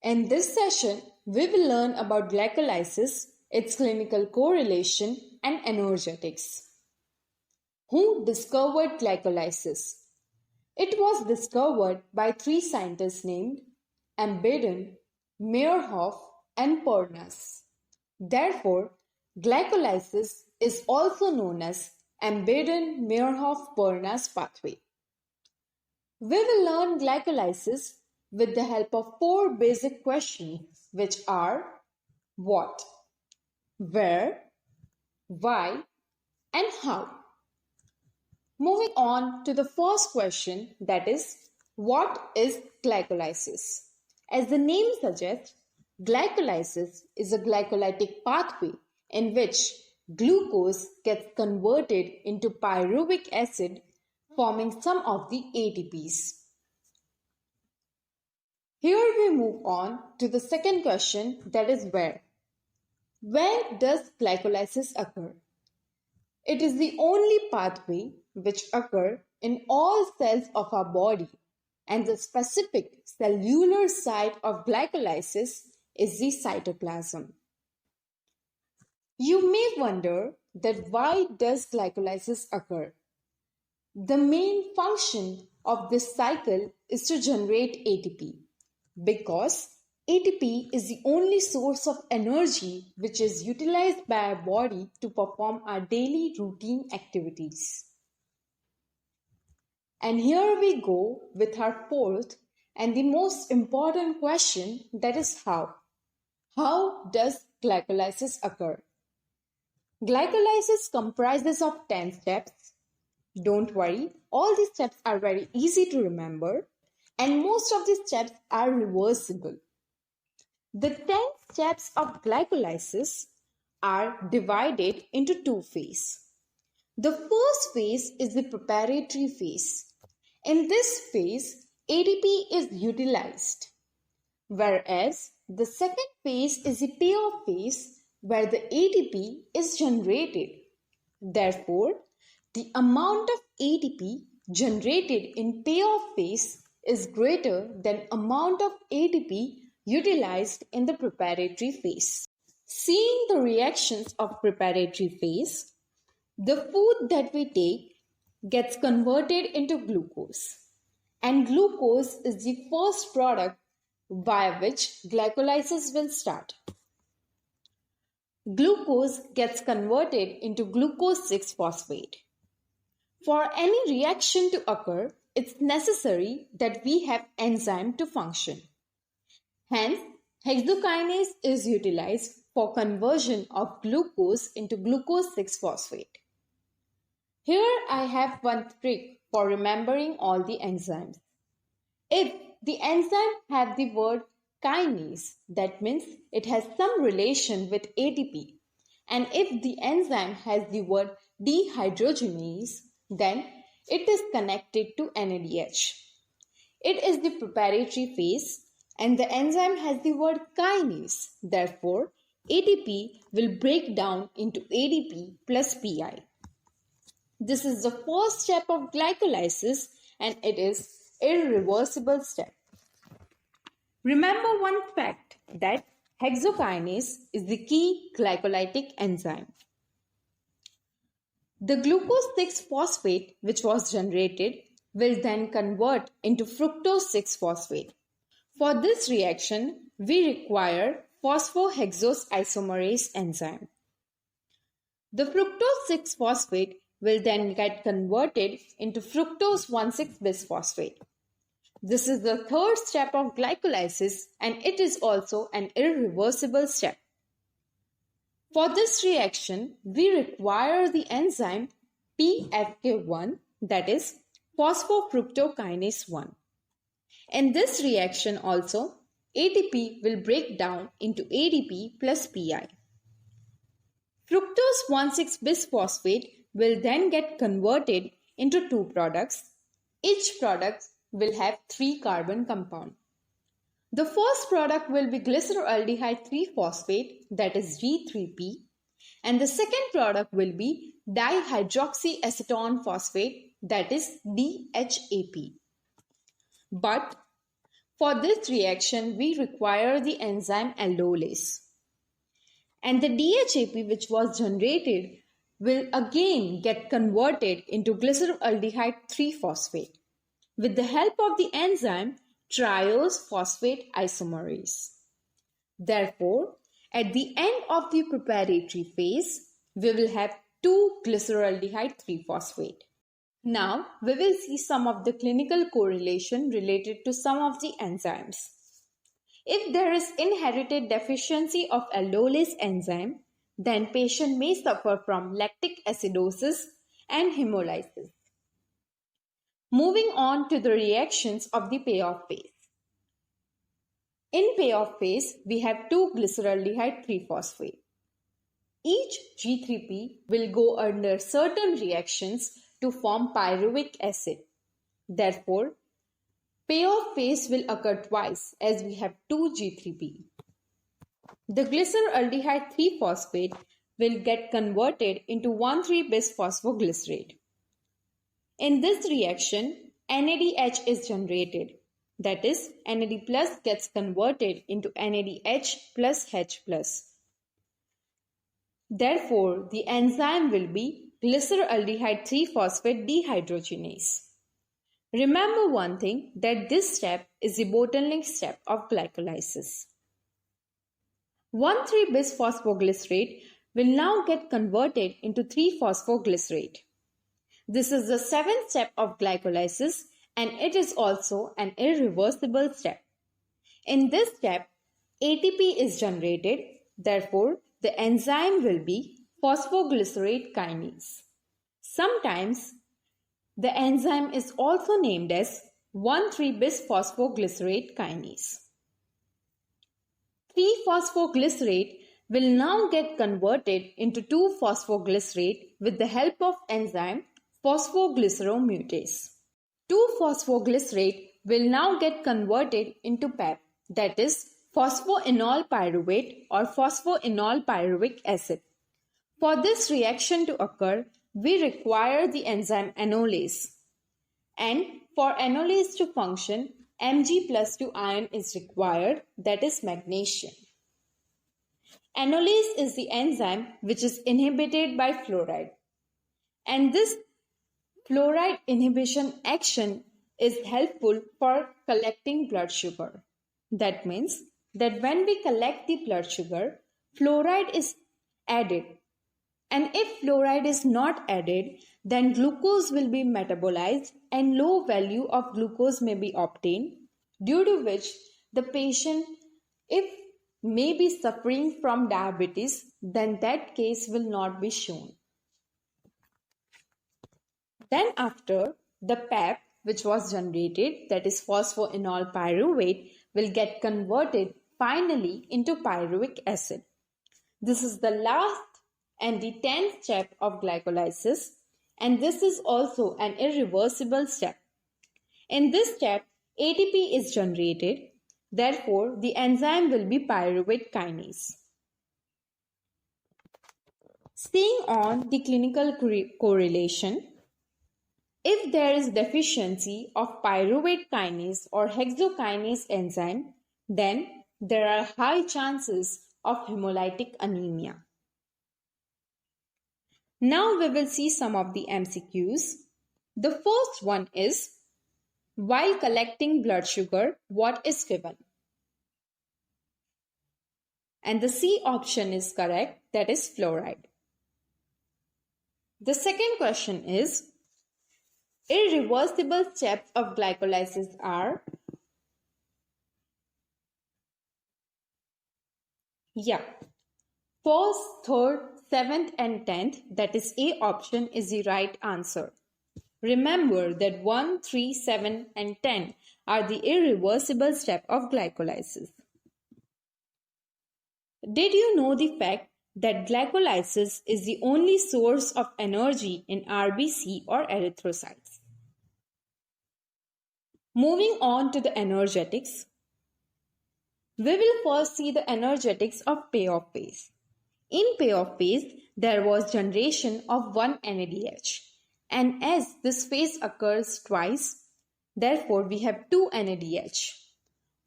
In this session, we will learn about glycolysis, its clinical correlation, and energetics. Who discovered glycolysis? It was discovered by three scientists named Embeden, Meyerhoff, and Pernas. Therefore, glycolysis is also known as Embeden-Meyerhoff-Pernas pathway. We will learn glycolysis with the help of four basic questions, which are what, where, why, and how. Moving on to the first question, that is, what is glycolysis? As the name suggests, glycolysis is a glycolytic pathway in which glucose gets converted into pyruvic acid, forming some of the ATPs. Here we move on to the second question, that is where. Where does glycolysis occur? It is the only pathway which occurs in all cells of our body, and the specific cellular site of glycolysis is the cytoplasm. You may wonder that why does glycolysis occur? The main function of this cycle is to generate ATP, because ATP is the only source of energy which is utilized by our body to perform our daily routine activities. And here we go with our fourth and the most important question, that is how. How does glycolysis occur? Glycolysis comprises of 10 steps. Don't worry, all these steps are very easy to remember, and most of these steps are reversible. The 10 steps of glycolysis are divided into two phases. The first phase is the preparatory phase. In this phase, ATP is utilized, whereas the second phase is the payoff phase where the ATP is generated. Therefore, the amount of ATP generated in payoff phase is greater than amount of ATP utilized in the preparatory phase. Seeing the reactions of preparatory phase, the food that we take gets converted into glucose, and glucose is the first product via which glycolysis will start. Glucose gets converted into glucose 6-phosphate. For any reaction to occur, it's necessary that we have enzyme to function. Hence, hexokinase is utilized for conversion of glucose into glucose 6-phosphate. Here I have one trick for remembering all the enzymes. If the enzyme has the word kinase, that means it has some relation with ATP. And if the enzyme has the word dehydrogenase, then it is connected to NADH. It is the preparatory phase and the enzyme has the word kinase. Therefore, ATP will break down into ADP plus PI. This is the first step of glycolysis and it is irreversible step. Remember one fact, that hexokinase is the key glycolytic enzyme. The glucose 6-phosphate which was generated will then convert into fructose 6-phosphate. For this reaction, we require phosphohexose isomerase enzyme. The fructose 6-phosphate will then get converted into fructose 1,6-bisphosphate. This is the third step of glycolysis and it is also an irreversible step. For this reaction, we require the enzyme PFK1, that is phosphofructokinase 1. In this reaction also, ATP will break down into ADP plus PI. Fructose 1,6-bisphosphate will then get converted into two products. Each product will have 3 carbon compound. The first product will be glyceraldehyde 3-phosphate, that is G3P, and the second product will be dihydroxyacetone phosphate, that is DHAP. But For this reaction, we require the enzyme aldolase. And the DHAP which was generated will again get converted into glyceraldehyde 3-phosphate with the help of the enzyme triose phosphate isomerase. Therefore, at the end of the preparatory phase, we will have 2-glyceraldehyde 3-phosphate. Now, we will see some of the clinical correlation related to some of the enzymes. If there is inherited deficiency of aldolase enzyme, then patient may suffer from lactic acidosis and hemolysis. Moving on to the reactions of the payoff phase. In payoff phase, we have 2-glyceraldehyde 3-phosphate. Each G3P will go under certain reactions to form pyruvic acid. Therefore, payoff phase will occur twice as we have 2 G3P. The glyceraldehyde 3-phosphate will get converted into 1,3-bis-phosphoglycerate. In this reaction, NADH is generated. That is, NAD plus gets converted into NADH plus H plus. Therefore, the enzyme will be glyceraldehyde 3-phosphate dehydrogenase. Remember one thing, that this step is the bottleneck step of glycolysis. 1,3-bis-phosphoglycerate will now get converted into 3-phosphoglycerate. This is the 7th step of glycolysis and it is also an irreversible step. In this step, ATP is generated. Therefore, the enzyme will be phosphoglycerate kinase. Sometimes, the enzyme is also named as 1,3-bis-phosphoglycerate kinase. 3-phosphoglycerate will now get converted into 2-phosphoglycerate with the help of enzyme phosphoglyceromutase. 2-phosphoglycerate will now get converted into PAP, that is phosphoenol pyruvate or phosphoenol pyruvic acid. For this reaction to occur, we require the enzyme enolase. And for enolase to function, Mg+2 ion is required, that is magnesium. Enolase is the enzyme which is inhibited by fluoride. And this fluoride inhibition action is helpful for collecting blood sugar. That means that when we collect the blood sugar, fluoride is added. And if fluoride is not added, then glucose will be metabolized and low value of glucose may be obtained, due to which the patient, if may be suffering from diabetes, then that case will not be shown. Then after, the PAP which was generated, that is phosphoenol pyruvate, will get converted finally into pyruvic acid. This is the last and the 10th step of glycolysis, and this is also an irreversible step. In this step, ATP is generated. Therefore, the enzyme will be pyruvate kinase. Seeing on the clinical correlation, if there is deficiency of pyruvate kinase or hexokinase enzyme, then there are high chances of hemolytic anemia. Now we will see some of the MCQs. The first one is, while collecting blood sugar, what is given? And the C option is correct, that is fluoride. The second question is, irreversible steps of glycolysis are, first, third, 7th and 10th, that is A option is the right answer. Remember that 1, 3, 7 and 10 are the irreversible step of glycolysis. Did you know the fact that glycolysis is the only source of energy in RBC or erythrocytes? Moving on to the energetics, we will first see the energetics of payoff phase. In payoff phase, there was generation of 1 NADH. And as this phase occurs twice, therefore we have 2 NADH.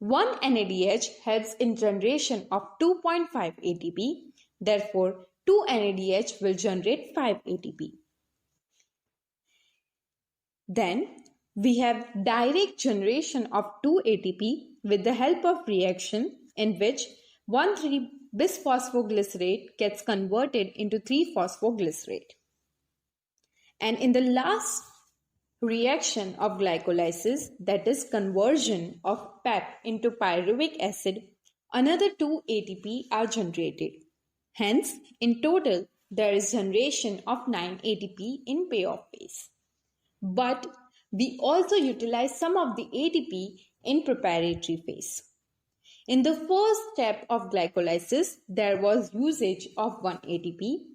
1 NADH helps in generation of 2.5 ATP. Therefore, 2 NADH will generate 5 ATP. Then, we have direct generation of 2 ATP with the help of reaction in which 1,3-bisphosphoglycerate gets converted into 3-phosphoglycerate. And in the last reaction of glycolysis, that is conversion of PEP into pyruvic acid, another 2 ATP are generated. Hence, in total, there is generation of 9 ATP in payoff phase. But we also utilize some of the ATP in preparatory phase. In the first step of glycolysis, there was usage of 1 ATP,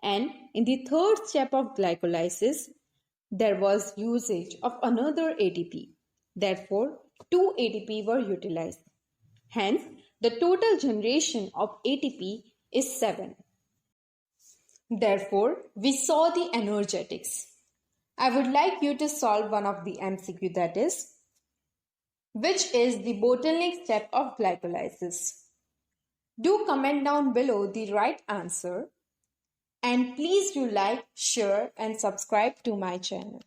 and in the third step of glycolysis, there was usage of another ATP. Therefore, 2 ATP were utilized. Hence, the total generation of ATP is 7. Therefore, we saw the energetics. I would like you to solve one of the MCQ, that is, which is the bottleneck step of glycolysis. Do comment down below the right answer, and please do like, share and subscribe to my channel.